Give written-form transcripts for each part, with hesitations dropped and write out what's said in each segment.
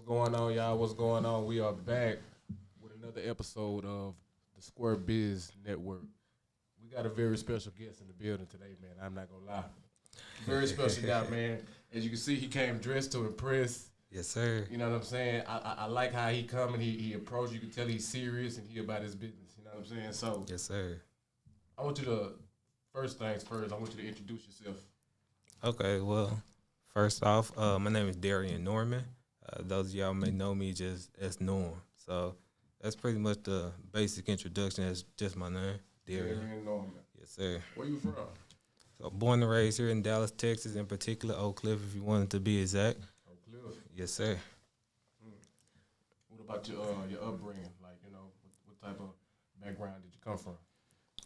going on, y'all? What's going on? We are back with another episode of the Square Biz Network. We got a very special guest in the building today, man. I'm not gonna lie. Very special guy, man. As you can see, he came dressed to impress. Yes, sir. You know what I'm saying? I like how he come and he approach. You can tell he's serious and he about his business. You know what I'm saying? So Yes, sir. I want you to, first things first, I want you to introduce yourself. Okay, well, first off, my name is Darrien Norman. Those of y'all may know me just as Norm. So that's pretty much the basic introduction. That's just my name, Darrien. Norman. Yes, sir. Where you from? So born and raised here in Dallas, Texas, in particular, Oak Cliff, if you wanted to be exact. Oak Cliff. Yes, sir. What about your upbringing? Like, you know, what type of background did you come from?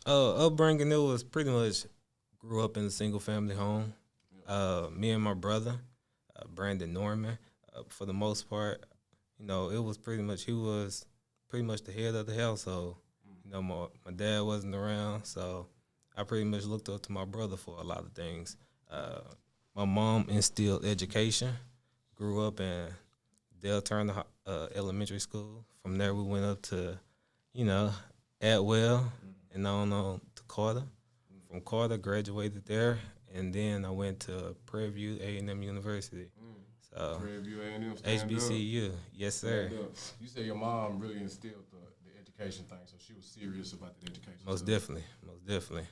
Upbringing, it was pretty much grew up in a single family home. Me and my brother, Brandon Norman, for the most part, you know, it was pretty much, he was pretty much the head of the household. You know, my dad wasn't around, so I pretty much looked up to my brother for a lot of things. My mom instilled education, grew up in Dale Turner Elementary School. From there, we went up to, you know, Atwell and on to Carter. From Carter, graduated there, and then I went to PreApproved A&M University. So PreApproved A&M, HBCU, yes, sir. You said your mom really instilled the education thing, so she was serious about the education. Most definitely.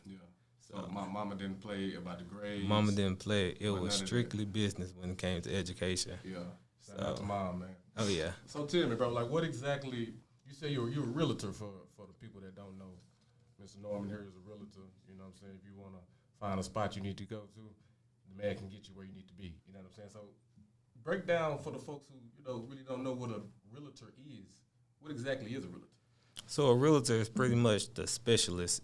Yeah. So my mama didn't play about the grades. Mama didn't play. It was strictly business when it came to education. Yeah. Shout out to mom, man. Oh, yeah. So tell me, bro, like what exactly, you say you're a realtor for the people that don't know. Mr. Norman here is a realtor. You know what I'm saying? If you want to find a spot you need to go to, the man can get you where you need to be. You know what I'm saying? So break down for the folks who, you know, really don't know what a realtor is. What exactly is a realtor? So a realtor is pretty much the specialist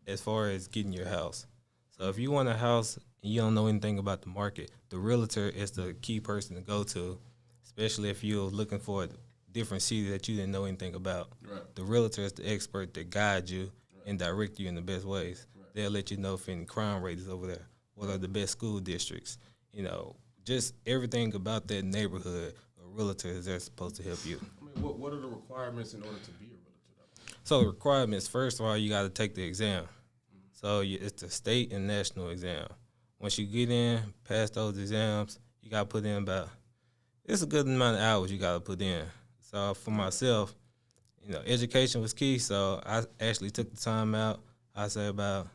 as far as getting your house. So if you want a house and you don't know anything about the market, the realtor is the key person to go to, especially if you're looking for a different city that you didn't know anything about. Right. The realtor is the expert that guides you and direct you in the best ways. Right. They'll let you know if any crime rate is over there, what are the best school districts, you know, just everything about that neighborhood. A realtor is there supposed to help you. I mean, what are the requirements in order to be a realtor, though? So the requirements, first of all, you got to take the exam. So it's the state and national exam. Once you get in, pass those exams, you got to put in it's a good amount of hours you got to put in. So for myself, you know, education was key, so I actually took the time out. I say about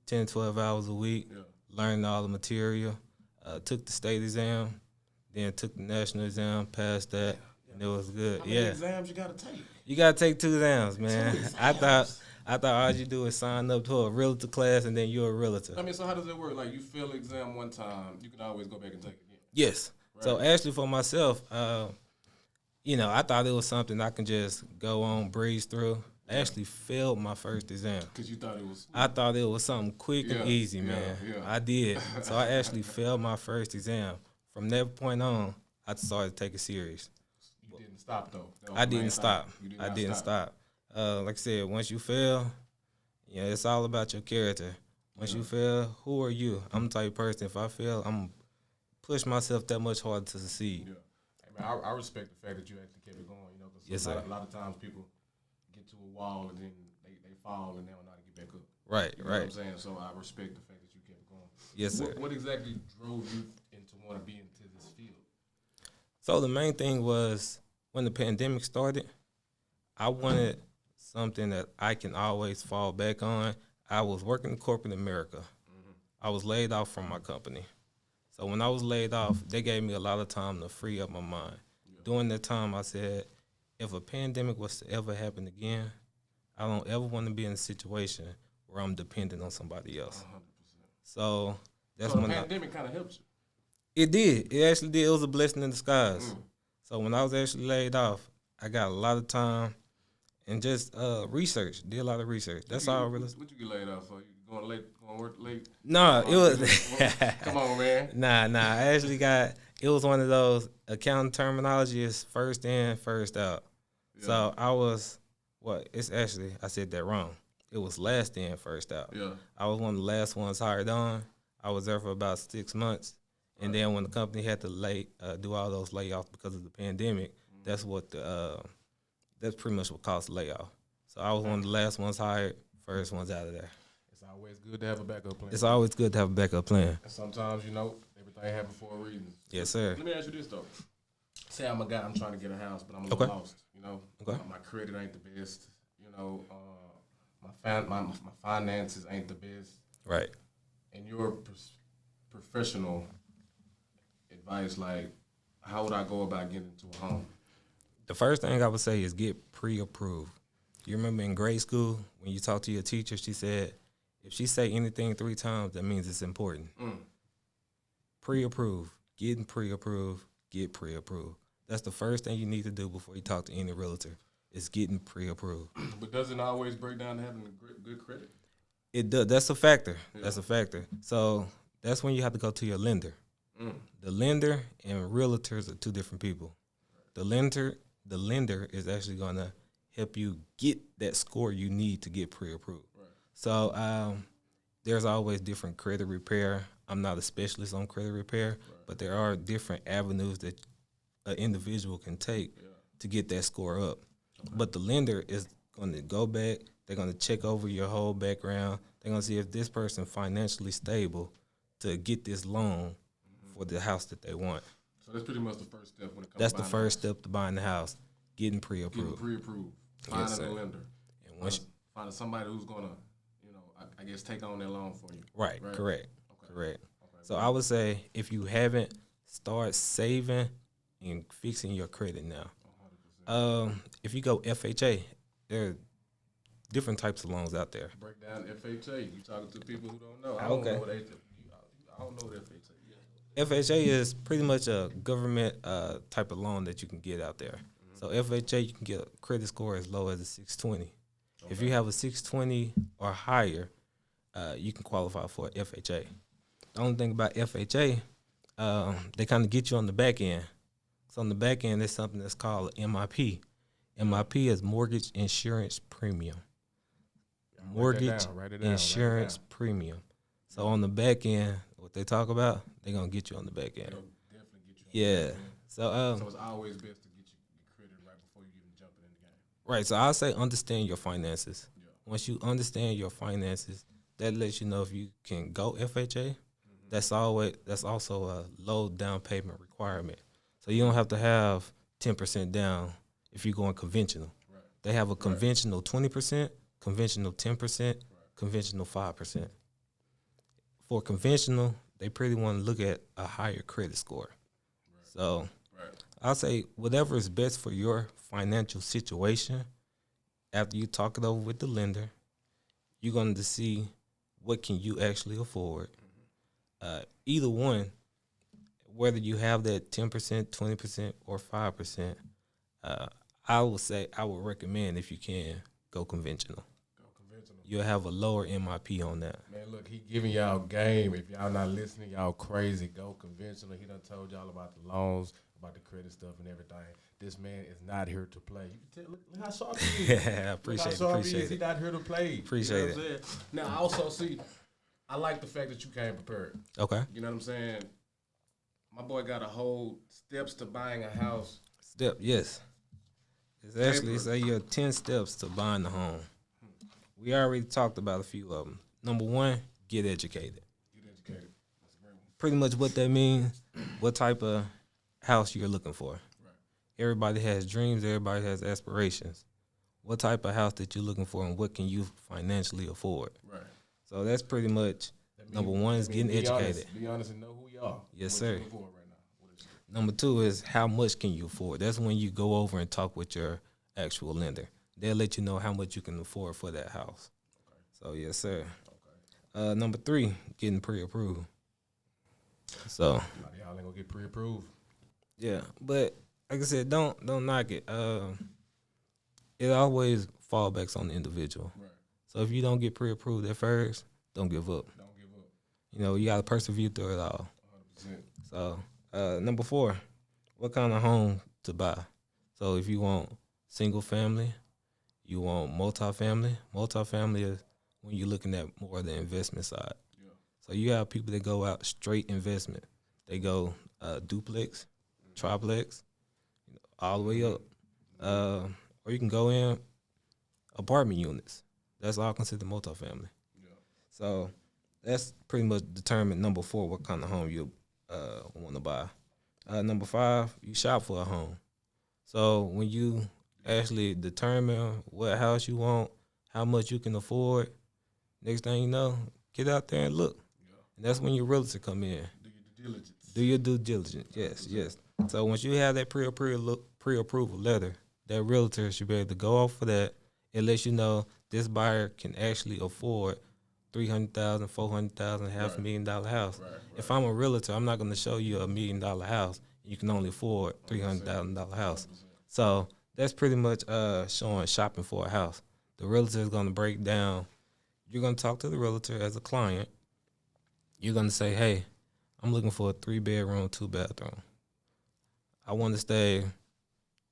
10, 12 hours a week, learning all the material, took the state exam, then took the national exam, passed that, and it was good. How many exams you got to take? You got to take 2 exams, man. I thought all you do is sign up to a realtor class and then you're a realtor. I mean, so how does it work? Like, you fail the exam one time, you can always go back and take it again. Yes. Right. So actually for myself, you know, I thought it was something I can just go on, breeze through. I actually failed my first exam. Because you thought it was? I thought it was something quick and easy, man. I did. So I actually failed my first exam. From that point on, I started to take it serious. You didn't stop, though? I didn't stop. I didn't stop. Like I said, once you fail, you know, it's all about your character. Once you fail, who are you? I'm the type of person, if I fail, I'm going to push myself that much harder to succeed. Yeah. I mean, I respect the fact that you actually kept it going, you know, because a lot of times people get to a wall and then they fall and they don't know how to get back up. Right, you know what I'm saying? So I respect the fact that you kept it going. Yes, sir. What exactly drove you into want to be into this field? So the main thing was when the pandemic started, I wanted something that I can always fall back on. I was working in corporate America. I was laid off from my company. So when I was laid off, they gave me a lot of time to free up my mind. During that time, I said, if a pandemic was to ever happen again, I don't ever want to be in a situation where I'm dependent on somebody else. 100%. So that's when the pandemic kind of helped you. It did. It actually did. It was a blessing in disguise. So when I was actually laid off, I got a lot of time and just research. Did a lot of research. That's all I really. What you get laid off for? You going work late? No, it was. Come on, man. Nah. I actually it was one of those accounting terminology is first in, first out. Yeah. So I was, I said that wrong. It was last in, first out. Yeah. I was one of the last ones hired on. I was there for about 6 months. And then when the company had to do all those layoffs because of the pandemic, that's pretty much what caused the layoff. So I was one of the last ones hired, first ones out of there. It's always good to have a backup plan. It's always good to have a backup plan. And sometimes, everything happens for a reason. Yes, sir. Let me ask you this, though. Say I'm a guy, I'm trying to get a house, but I'm a little lost, Okay. My credit ain't the best, my finances ain't the best. Right. And your professional advice, like, how would I go about getting into a home? The first thing I would say is get pre-approved. You remember in grade school when you talk to your teacher, she said, if she say anything 3 times, that means it's important. Pre-approved. Getting pre-approved. Get pre-approved. That's the first thing you need to do before you talk to any realtor is getting pre-approved. But doesn't it always break down to having good credit? It does. That's a factor. Yeah. That's a factor. So that's when you have to go to your lender. The lender and realtors are 2 different people. The lender is actually going to help you get that score you need to get pre-approved. Right. So there's always different credit repair. I'm not a specialist on credit repair, but there are different avenues that an individual can take to get that score up. Okay. But the lender is going to go back. They're going to check over your whole background. They're going to see if this person financially stable to get this loan for the house that they want. So that's pretty much the first step when it comes That's the first step to buying the house, getting pre-approved. Getting pre-approved. Finding a lender. And once finding somebody who's going to, I guess, take on that loan for you. Right? Correct. Okay. Correct. Okay. So I would say if you haven't, start saving and fixing your credit now. 100%. If you go FHA, there are different types of loans out there. Break down FHA. You talking to people who don't know. I don't know what FHA is. FHA is pretty much a government type of loan that you can get out there. So FHA, you can get a credit score as low as a 620. Okay. If you have a 620 or higher, you can qualify for FHA. The only thing about FHA, they kind of get you on the back end. So on the back end, there's something that's called MIP. MIP is Mortgage Insurance Premium. Mortgage Insurance Premium. So on the back end, what they talk about, they're going to get you on the back end. They'll definitely get you on the back end. So it's always best to get your credit right before you even jump in the game. Right. So I'll say understand your finances. Yeah. Once you understand your finances, that lets you know if you can go FHA. That's also a low down payment requirement. So you don't have to have 10% down if you're going conventional. Right. They have a conventional 20%, conventional 10%, conventional 5%. For conventional, they pretty want to look at a higher credit score. Right. So I'll say whatever is best for your financial situation, after you talk it over with the lender, you're going to see what can you actually afford. Either one, whether you have that 10%, 20%, or 5%, I would recommend, if you can, go conventional. You'll have a lower MIP on that. Man, look, he giving y'all game. If y'all not listening, y'all crazy. Go conventional. He done told y'all about the loans, about the credit stuff and everything. This man is not here to play. You can tell, look how sharp he is. Yeah, appreciate it. He's not here to play. Appreciate it. Now, I also see, I like the fact that you came prepared. Okay. You know what I'm saying? My boy got a whole steps to buying a house. Yes. It's actually, say you have 10 steps to buying the home. We already talked about a few of them. Number 1, get educated. Get educated. That's a great one. Pretty much what that means, what type of house you're looking for. Right. Everybody has dreams. Everybody has aspirations. What type of house that you're looking for and what can you financially afford? Right. So that's pretty much number 1 is getting educated. Be honest and know who you are. Yes, sir. Number 2 is how much can you afford? That's when you go over and talk with your actual lender. They'll let you know how much you can afford for that house. Okay. So, yes, sir. Okay. Number 3, getting pre-approved. So, y'all ain't gonna get pre-approved. Yeah, but like I said, don't knock it. It always fallbacks on the individual. Right. So if you don't get pre-approved at first, don't give up. Don't give up. You know, you gotta persevere through it all. 100%. So, number 4, what kind of home to buy? So if you want single family, you want multifamily. Multifamily is when you're looking at more of the investment side. Yeah. So you have people that go out straight investment. They go duplex, triplex, all the way up. Or you can go in apartment units. That's all considered multifamily. Yeah. So that's pretty much determined, number 4, what kind of home you want to buy. Number 5, you shop for a home. So when you actually determine what house you want, how much you can afford, next thing you know, get out there and look. Yeah. And that's when your realtor come in. Do your due diligence. Do your due diligence. Yes, 100%. yes. So once you have that pre-approval letter, that realtor should be able to go off of that. It lets you know this buyer can actually afford $300,000, $400,000, half Right. $1,000,000 house. Right. If I'm a realtor, I'm not going to show you a $1,000,000 house. You can only afford 100%. $300,000 house. 100%. So that's pretty much showing shopping for a house. The realtor is going to break down. You're going to talk to the realtor as a client. You're going to say, hey, I'm looking for a 3-bedroom, 2-bathroom. I want to stay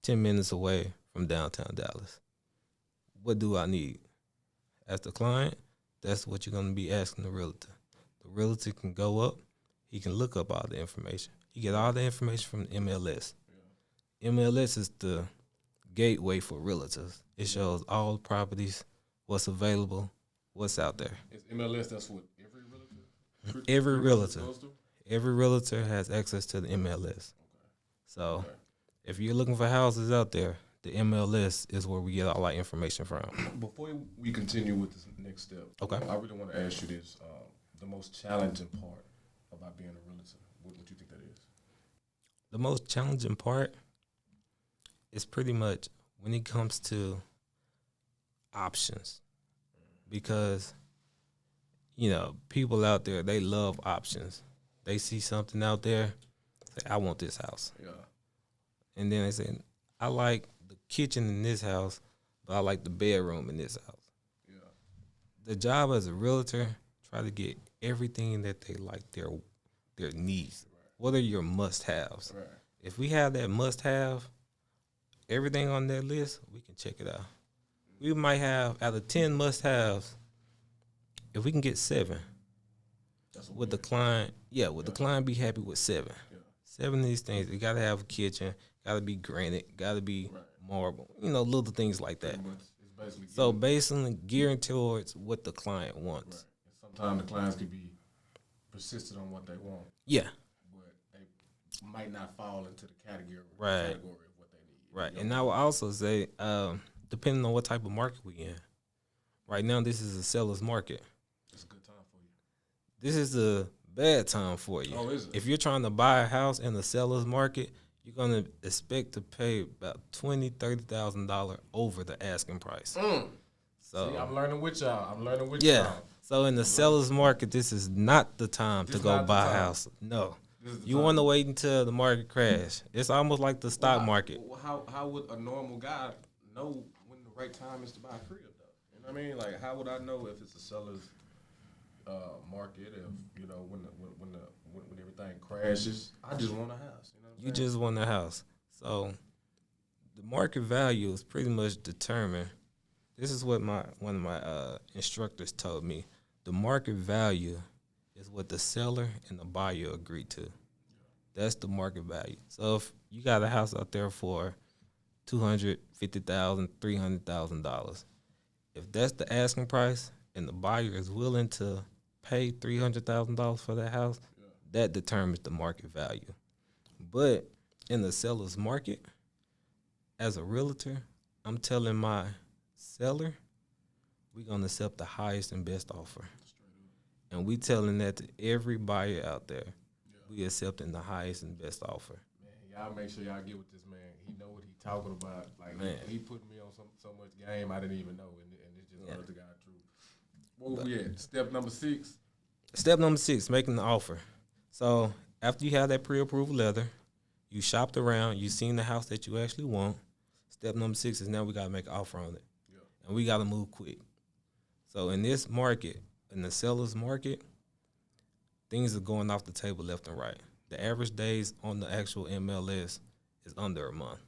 10 minutes away from downtown Dallas. What do I need? As the client, that's what you're going to be asking the realtor. The realtor can go up. He can look up all the information. You get all the information from the MLS. Yeah. MLS is the gateway for realtors. It shows all properties, what's available, what's out there. Is MLS, that's what every realtor? Every realtor. Goes to? Every realtor has access to the MLS. Okay. So Okay. if you're looking for houses out there, the MLS is where we get all our information from. Before we continue with this next step, Okay. I really want to ask you this: the most challenging part about being a realtor, what you think that is? The most challenging part is pretty much when it comes to options, because people out there, they love options. They see something out there, say, I want this house. Yeah. And then they say, I like the kitchen in this house, but I like the bedroom in this house. Yeah. The job as a realtor, try to get everything that they like, their needs. Right. What are your must-haves? Right. If we have that must-have, everything on that list, we can check it out. We might have, out of 10 must-haves, if we can get 7, would the client, the client be happy with 7? Yeah. 7 of these things, you got to have a kitchen, got to be granite, got to be marble, little things like that. So basically gearing towards what the client wants. Right. And sometimes the clients can be persistent on what they want. Yeah. But they might not fall into the category of what they need. Right. And I will also say, depending on what type of market we in, right now this is a seller's market. It's a good time for you. This is a bad time for you. Oh, is it? If you're trying to buy a house in the seller's market, you're gonna expect to pay about $20,000, $30,000 over the asking price. So see, I'm learning with y'all. Yeah. So in the seller's market, this is not the time to go buy a house. No. You want to wait until the market crash. It's almost like the stock market. How would a normal guy know when the right time is to buy a crib, though? You know what I mean? Like, how would I know if it's a seller's market? If when everything crashes, I just want a house. You know what I'm saying? You just want a house. So the market value is pretty much determined. This is what one of my instructors told me. The market value is what the seller and the buyer agree to. That's the market value. So if you got a house out there for $250,000, $300,000, if that's the asking price and the buyer is willing to pay $300,000 for that house, that determines the market value. But in the seller's market, as a realtor, I'm telling my seller, we're going to accept the highest and best offer. And we telling that to every buyer out there. We accepting the highest and best offer. Man, y'all make sure y'all get with this man. He know what he talking about. Like, man, he put me on so much game I didn't even know. And it's just honest to God truth. Where we at? Step number 6? Step number 6, making the offer. So after you have that pre-approval letter, you shopped around, you seen the house that you actually want. Step number 6 is now we got to make an offer on it. Yeah. And we got to move quick. So in this market, in the seller's market, things are going off the table left and right. The average days on the actual MLS is under a month.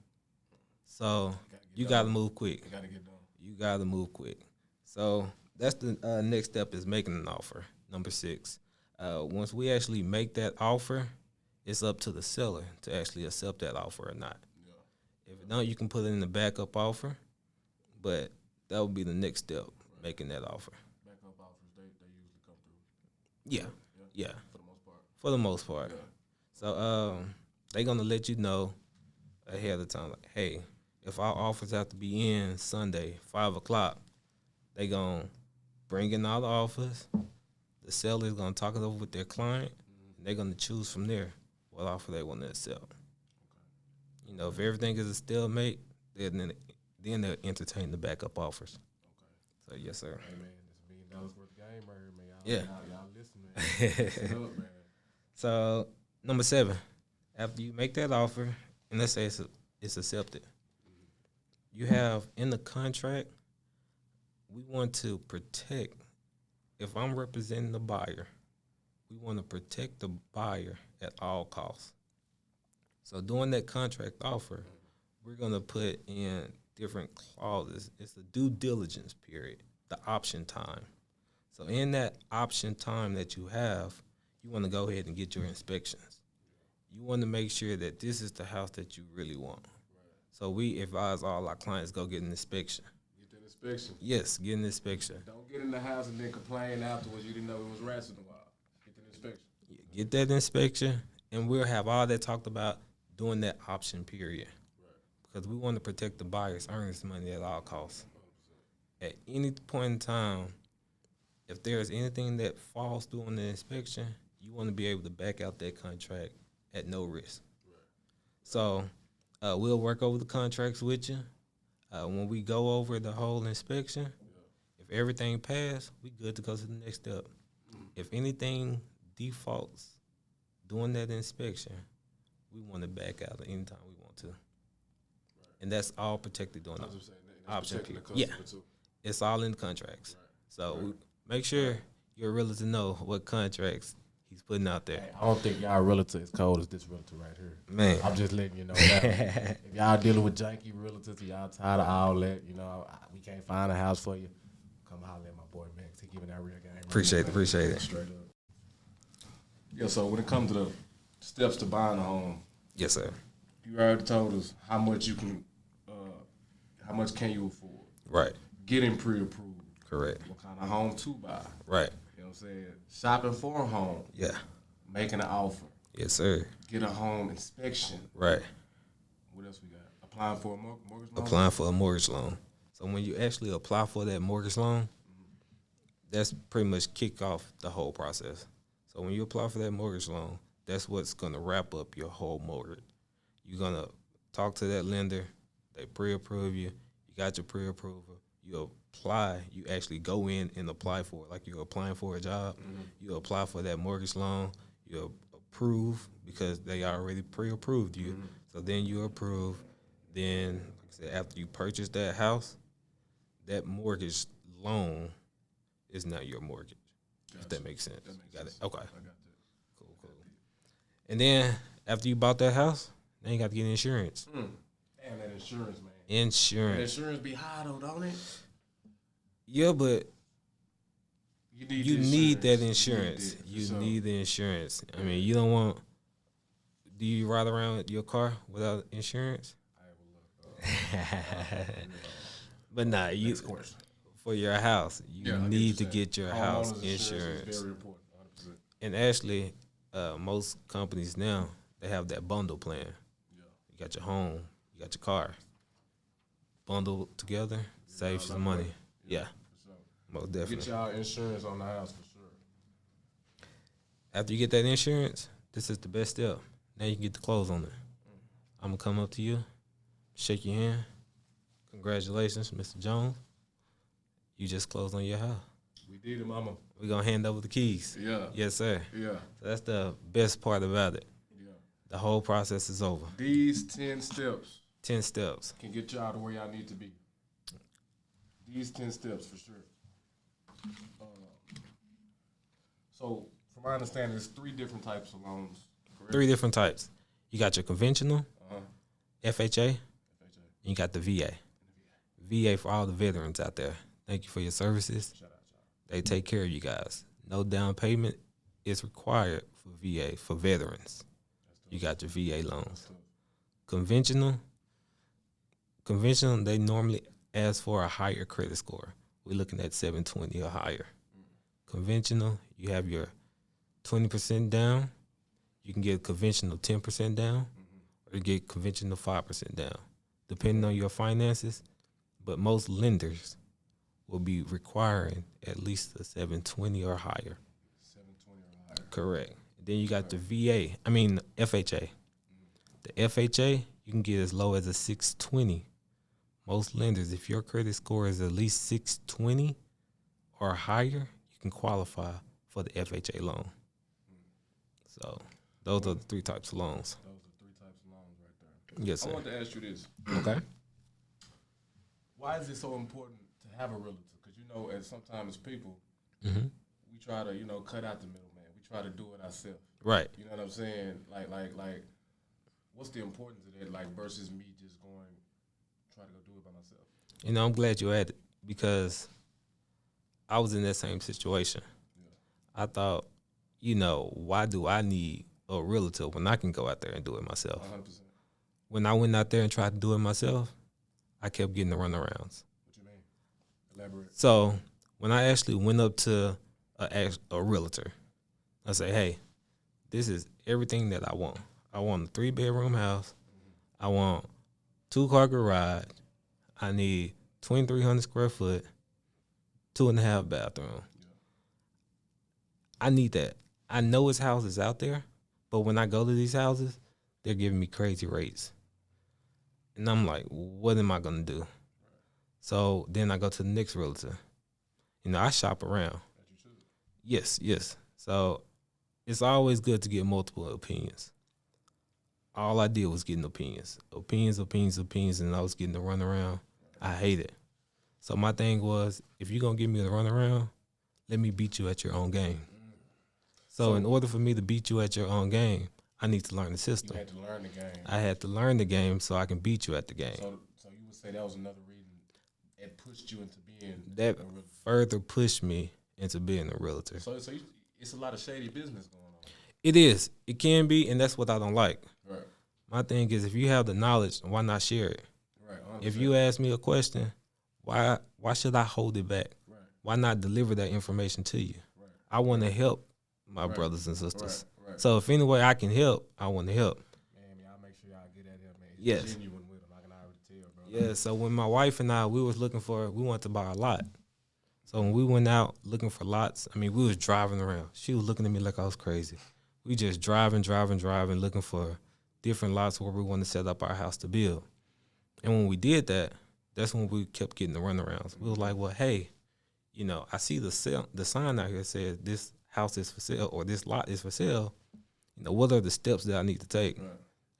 So you got to move quick. Got to get done. You got to move quick. So that's the next step is making an offer, number 6. Once we actually make that offer, it's up to the seller to actually accept that offer or not. Yeah. If it don't, you can put it in the backup offer, but that would be the next step, making that offer. Backup offers, they usually come through. Yeah, yeah, For the most part. for the most part. Yeah. So they're gonna let you know ahead of time, like, hey, if our offers have to be in Sunday, 5:00, they gonna bring in all the offers. The seller is gonna talk it over with their client, and they're gonna choose from there what offer they want to accept. You know, if everything is a stalemate, then they'll entertain the backup offers. Okay. So yes, sir. Hey man, it's $1 million worth of game right here, man. Yeah. Y'all listen, man. Listen up, man. So number 7, after you make that offer, and let's say it's accepted, you have in the contract, we want to protect. If I'm representing the buyer, we want to protect the buyer at all costs. So during that contract offer, we're going to put in different clauses. It's the due diligence period, the option time. So in that option time that you have, you want to go ahead and get your inspections. You want to make sure that this is the house that you really want. Right. So we advise all our clients go get an inspection. Get that inspection. Yes, get an inspection. Don't get in the house and then complain afterwards you didn't know it was rats in the wild. Get that inspection. Get that inspection, and we'll have all that talked about during that option period. Right. Because we want to protect the buyer's earnest money at all costs. 100%. At any point in time, if there's anything that falls through on the inspection, you want to be able to back out that contract at no risk. Right. So we'll work over the contracts with you. When we go over the whole inspection, if everything passed, we good to go to the next step. If anything defaults during that inspection, we want to back out anytime we want to. Right. And that's all protected during the option period. Yeah, too. It's all in the contracts. Right. So we make sure your realtor know what contracts he's putting out there. Hey, I don't think y'all realtor is cold as this realtor right here. Man. I'm just letting you know that. If y'all dealing with janky realtors, y'all tired of all that, we can't find a house for you, come holler at my boy, man, because he giving that real game. Appreciate it. Straight up. Yeah, so when it comes to the steps to buying a home. Yes, sir. You already told us how much how much can you afford. Right. Getting pre-approved. Correct. What kind of home to buy. Right. You know what I'm saying? Shopping for a home. Yeah. Making an offer. Yes, sir. Get a home inspection. Right. What else we got? Applying for a mortgage loan? Applying for a mortgage loan. So when you actually apply for that mortgage loan, that's pretty much kick off the whole process. So when you apply for that mortgage loan, that's what's going to wrap up your whole mortgage. You're going to talk to that lender. They pre-approve you. You got your pre-approval. You apply. You actually go in and apply for it like you're applying for a job. Mm-hmm. You apply for that mortgage loan. You approve because they already pre-approved you. Mm-hmm. So then you approve. Then, like I said, after you purchase that house, that mortgage loan is not your mortgage. Gotcha. If that makes sense. Got it? Okay. I got that. Cool. And then after you bought that house, then you got to get insurance. Damn, that insurance, man. Insurance. That insurance be high though, don't it? Yeah, but you need that insurance. You need the insurance. I mean, you don't want. Do you ride around with your car without insurance? But nah, for your house, you need to get your house insurance. Is very important, 100%. And actually, most companies now, they have that bundle plan. Yeah. You got your home, you got your car. Bundle together, saves you some money. Yeah. Sure. Most definitely. Get y'all insurance on the house for sure. After you get that insurance, this is the best step. Now you can get the clothes on it. I'm going to come up to you, shake your hand. Congratulations, Mr. Jones. You just closed on your house. We did it, mama. We're going to hand over the keys. Yeah. Yes, sir. Yeah. So that's the best part about it. Yeah. The whole process is over. These 10 steps. 10 steps. Can get y'all to where y'all need to be. These 10 steps for sure. So, from my understanding, there's 3 different types of loans. Correct? 3 different types. You got your conventional, FHA, and you got the VA. VA for all the veterans out there. Thank you for your services. Shout out, y'all. They take care of you guys. No down payment is required for VA for veterans. you got your VA loans. Conventional, they normally ask for a higher credit score. We're looking at 720 or higher. Conventional, you have your 20% down. You can get conventional 10% down, or you get conventional 5% down, depending on your finances. But most lenders will be requiring at least a 720 or higher. 720 or higher. Correct. Then you got the FHA. The FHA, you can get as low as a 620. Most lenders, if your credit score is at least 620 or higher, you can qualify for the FHA loan. So those are the 3 types of loans. Those are 3 types of loans right there. Yes, sir. I want to ask you this. Okay. Why is it so important to have a realtor? Because, as sometimes people, we try to, cut out the middleman. We try to do it ourselves. Right. You know what I'm saying? Like, what's the importance of that, versus me just try to go do it by myself? I'm glad you added, because I was in that same situation. Yeah. I thought, why do I need a realtor when I can go out there and do it myself? 100%. When I went out there and tried to do it myself, I kept getting the runarounds. What you mean? Elaborate. So when I actually went up to a realtor, I say, hey, this is everything that I want. I want a 3-bedroom house. I want 2-car garage. I need 2,300 square foot, 2.5 bathroom. Yeah. I need that. I know it's houses out there, but when I go to these houses, they're giving me crazy rates. And I'm like, what am I going to do? Right. So then I go to the next realtor. I shop around. Yes. So it's always good to get multiple opinions. All I did was getting opinions, and I was getting the runaround. I hate it. So my thing was, if you're going to give me the runaround, let me beat you at your own game. So in order for me to beat you at your own game, I need to learn the system. You had to learn the game. I had to learn the game so I can beat you at the game. So you would say that was another reason it pushed you into being that a realtor. Further pushed me into being a realtor. So it's a lot of shady business going on. It is. It can be, and that's what I don't like. Right. My thing is, if you have the knowledge, why not share it? Right. 100%. If you ask me a question, why should I hold it back? Right. Why not deliver that information to you? Right. I want to help my brothers and sisters. Right. So if any way I can help, I want to help. Man, y'all make sure y'all get at him, man. Yes. Genuine with him. I can already tell, bro. Yeah. So when my wife and I, we wanted to buy a lot. So when we went out looking for lots, we was driving around. She was looking at me like I was crazy. We just driving, looking for different lots where we want to set up our house to build. And when we did that, that's when we kept getting the runarounds. We was like, well, hey, I see the sign out here that says this house is for sale or this lot is for sale. What are the steps that I need to take? Right.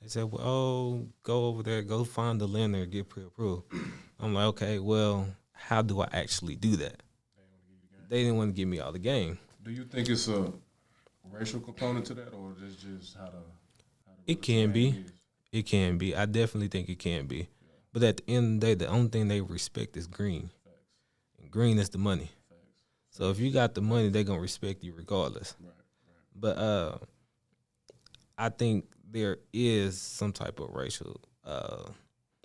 They said, well, go over there, go find the lender, get pre-approved. I'm like, okay, well, how do I actually do that? They didn't want to give me all the game. Do you think it's a racial component to that, or is just how to it can be. It can be. I definitely think it can be. Yeah. But at the end of the day, the only thing they respect is green. Facts. And green is the money. Facts. So if you got the money, they're going to respect you regardless. Right. But I think there is some type of racial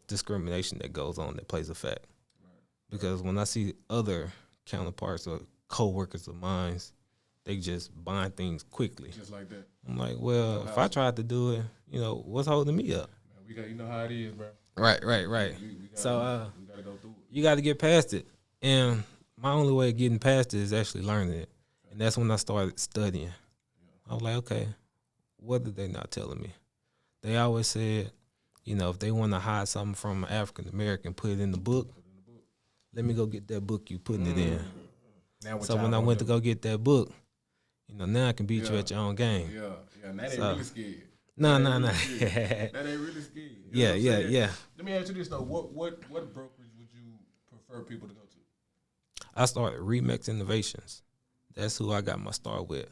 discrimination that goes on that plays a fact. Right. Because when I see other counterparts or co-workers of mine, they just buying things quickly. Just like that. I'm like, well, if I tried to do it, what's holding me up? Man, we got, how it is, bro. Right. We gotta, So we gotta go through it. You got to get past it. And my only way of getting past it is actually learning it. And that's when I started studying. Yeah. I was like, okay, what are they not telling me? They always said, if they want to hide something from an African American, put it in the book. Let me go get that book you putting it in. So when I went to go get that book, now I can beat you at your own game. Yeah. And that ain't really scared. No. That ain't really scared. Yeah. Let me ask you this though: what brokerage would you prefer people to go to? I started Remix Innovations. That's who I got my start with.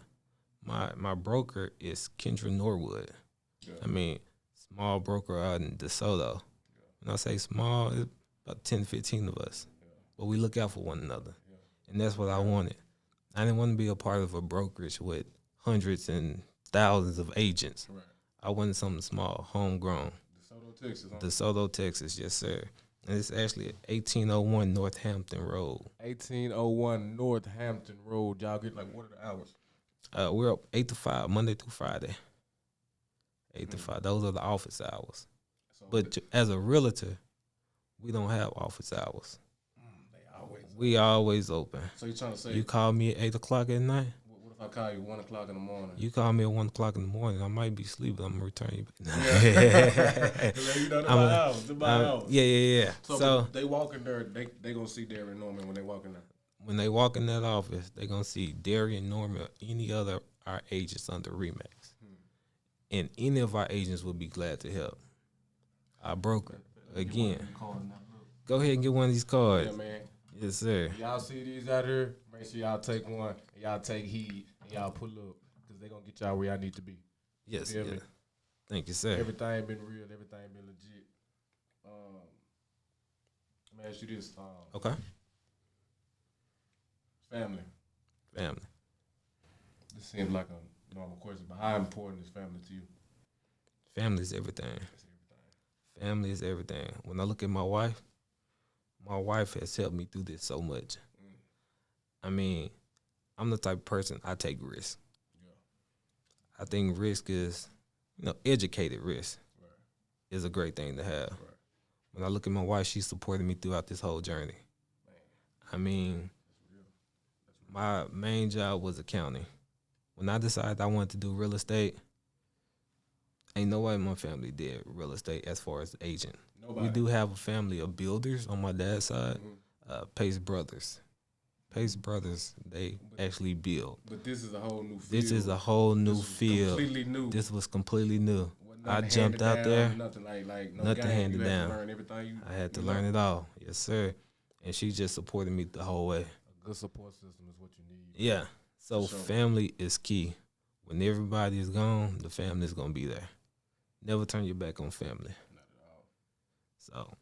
My broker is Kendra Norwood. Yeah. Small broker out in DeSoto. Yeah. When I say small, it's about 10, 15 of us. Yeah. But we look out for one another. Yeah. And that's what I wanted. I didn't want to be a part of a brokerage with hundreds and thousands of agents. Right. I wanted something small, homegrown. DeSoto, Texas. Huh? DeSoto, Texas, yes, sir. And it's actually 1801 Northampton Road. 1801 Northampton Road. Y'all get like, what are the hours? We're up 8 to 5, Monday through Friday. 8 to 5. Those are the office hours. So But as a realtor, we don't have office hours. We always open. So you're trying to say You call me at 8 o'clock at night. What if I call you 1 o'clock in the morning? You call me at 1 o'clock in the morning. I might be asleep, but I'm gonna return you. Yeah. So they walk in there, they gonna see Darrien Norman when they walk in there. When they walk in that office, they gonna see Darrien Norman or any other our agents under Remax, and any of our agents will be glad to help. Our broker again. Go ahead and get one of these cards. Yeah, man. Yes, sir. Y'all see these out here? Make sure y'all take one and y'all take heed and y'all pull up because they gonna get y'all where y'all need to be. Yes, You feel yeah. me? Thank you, sir. Everything been real. Everything been legit. Let me ask you this. Okay. Family. This seems like a normal question, but how important is family to you? Family is everything. Family is everything. When I look at my wife has helped me through this so much. I mean, I'm the type of person, I take risks. Yeah. I think risk is, educated risk is a great thing to have. Right. When I look at my wife, she supported me throughout this whole journey. Man. I mean, my main job was accounting. When I decided I wanted to do real estate, ain't nobody in my family did real estate as far as agent. Nobody. We do have a family of builders on my dad's side, Pace Brothers. Pace Brothers, they actually build. But this is a whole new field. This is a whole new field. Completely new. This was completely new. I jumped out there. Nothing like nothing handed down. Learn everything I had to learn it all. Yes, sir. And she just supported me the whole way. A good support system is what you need. Yeah. So family is key. When everybody is gone, the family is gonna be there. Never turn your back on family. Not at all. So.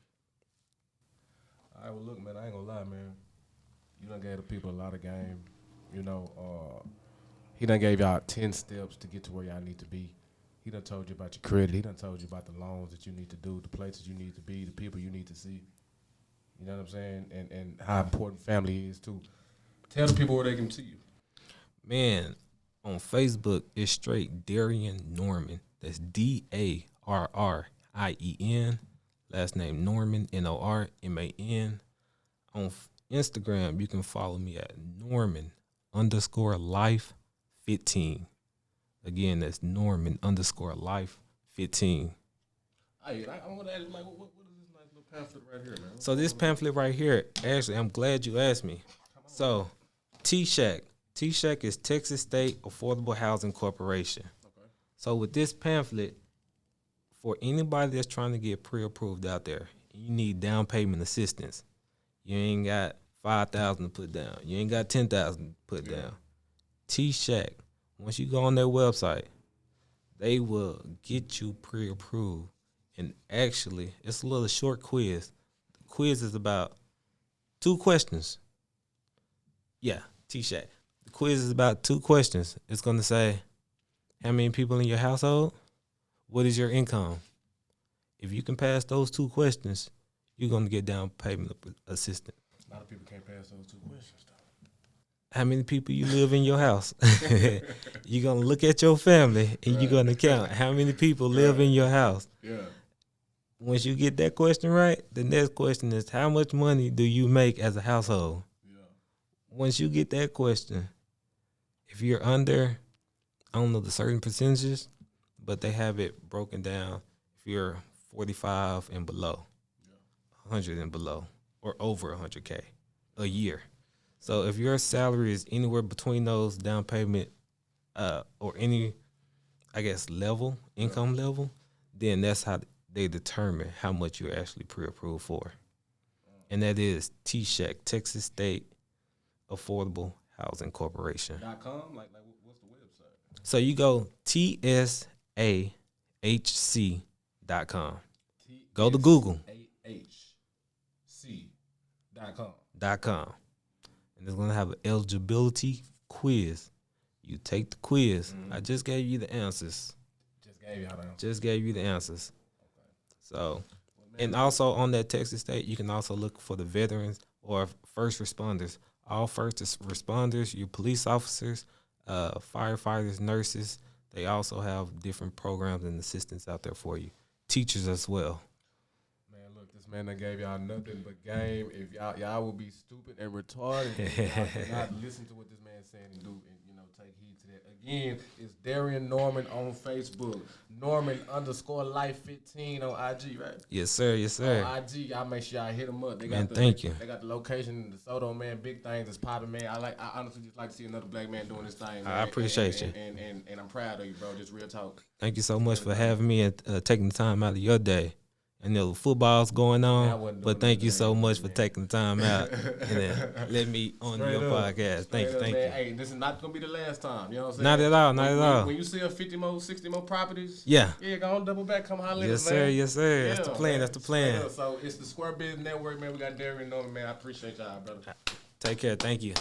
All right, well, look, man, I ain't gonna lie, man. You done gave the people a lot of game. He done gave y'all 10 steps to get to where y'all need to be. He done told you about your credit. He done told you about the loans that you need to do, the places you need to be, the people you need to see. You know what I'm saying? And how important family is, too. Tell the people where they can see you. Man, on Facebook, it's straight Darrien Norman. That's Darrien. Last name Norman, Norman. On Instagram, you can follow me at Norman_life15. Again, that's Norman_life15. I want to ask, like, what is this nice little pamphlet right here, man? So this pamphlet right here, actually, I'm glad you asked me. So, T-Shack is Texas State Affordable Housing Corporation. Okay. So with this pamphlet, for anybody that's trying to get pre-approved out there, you need down payment assistance. You ain't got $5,000 to put down. You ain't got $10,000 to put down. T-Shack, once you go on their website, they will get you pre-approved. And actually, it's a little short quiz. The quiz is about 2 questions. Yeah, T-Shack. The quiz is about 2 questions. It's going to say, how many people in your household? What is your income? If you can pass those 2 questions, you're going to get down payment assistance. A lot of people can't pass those 2 questions, though. How many people you live in your house? You're going to look at your family, and you're going to count how many people live in your house. Yeah. Once you get that question right, the next question is, how much money do you make as a household? Yeah. Once you get that question, if you're under, I don't know the certain percentages, but they have it broken down. If you're 45 and below, 100 and below, or over 100K a year. So if your salary is anywhere between those down payment or any, level, income level, then that's how they determine how much you're actually pre-approved for. And that is T-Shack, Texas State Affordable Housing Corporation. .com? Like what's the website? So you go TSAHC.com. Go to Google. .com. And it's going to have an eligibility quiz. You take the quiz. I just gave you the answers. Gave y'all the answer. Just gave you the answers. Okay. So, Well, man, and also on that Texas state, you can also look for the veterans or first responders. All first responders, your police officers, firefighters, nurses, they also have different programs and assistance out there for you. Teachers as well. Man, look, this man that gave y'all nothing but game. If y'all will be stupid and retarded, if y'all cannot listen to what this man's saying and do, and take heed to that. Again, it's Darrien Norman on Facebook. Norman_life15 on IG, right? Yes, sir. Yes, sir. On IG, y'all make sure y'all hit them up. They got Man, the, thank you. They got the location, the Soto, man. Big things is popping, man. I honestly just like to see another black man doing this thing, man. I appreciate you. And I'm proud of you, bro. Just real talk. Thank you so much for having me and taking the time out of your day. And the football's going on, but thank you so much for taking the time out and let me on your podcast. Thank you. Man. Hey, this is not gonna be the last time. You know what I'm saying? Not at all. Not at all. When you see 50 more, 60 more properties, yeah, go on double back, come holler at us, yes, sir. man. Yes, sir. Yeah, That's the plan. man. That's the plan. So it's the Square Biz Network, man. We got Darrien Norman, man. I appreciate y'all, brother. Take care. Thank you.